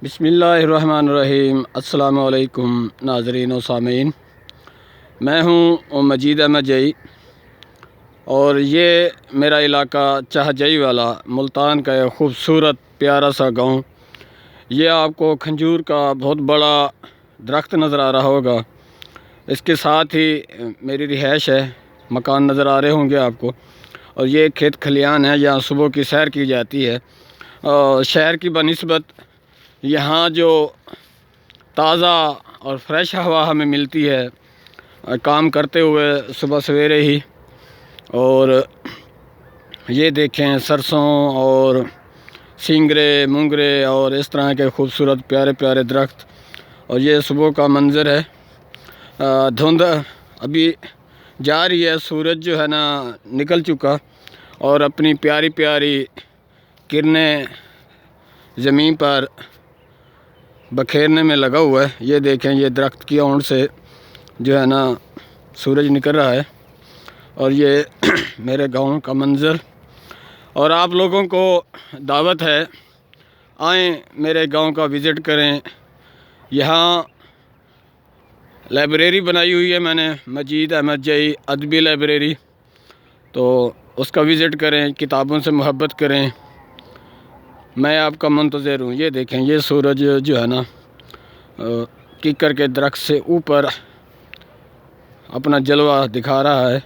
بسم اللہ الرحمن الرحیم۔ السلام علیکم ناظرین و سامعین، میں ہوں مجید احمد جئی اور یہ میرا علاقہ چاہ جئی والا ملتان کا ایک خوبصورت پیارا سا گاؤں۔ یہ آپ کو کھجور کا بہت بڑا درخت نظر آ رہا ہوگا، اس کے ساتھ ہی میری رہائش ہے، مکان نظر آ رہے ہوں گے آپ کو، اور یہ کھیت کھلیان ہے، یہاں صبح کی سیر کی جاتی ہے۔ شہر کی بنسبت یہاں جو تازہ اور فریش ہوا ہمیں ملتی ہے کام کرتے ہوئے صبح سویرے ہی، اور یہ دیکھیں سرسوں اور سینگرے مونگرے اور اس طرح کے خوبصورت پیارے پیارے درخت، اور یہ صبح کا منظر ہے۔ دھند ابھی جا رہی ہے، سورج جو ہے نا نکل چکا اور اپنی پیاری پیاری کرنیں زمین پر بکھیرنے میں لگا ہوا ہے۔ یہ دیکھیں، یہ درخت کی اونٹ سے جو ہے نا سورج نکل رہا ہے، اور یہ میرے گاؤں کا منظر۔ اور آپ لوگوں کو دعوت ہے، آئیں میرے گاؤں کا وزٹ کریں۔ یہاں لائبریری بنائی ہوئی ہے میں نے، مجید احمد جئی ادبی لائبریری، تو اس کا وزٹ کریں، کتابوں سے محبت کریں، میں آپ کا منتظر ہوں۔ یہ دیکھیں، یہ سورج جو ہے نا کیکر کے درخت سے اوپر اپنا جلوہ دکھا رہا ہے۔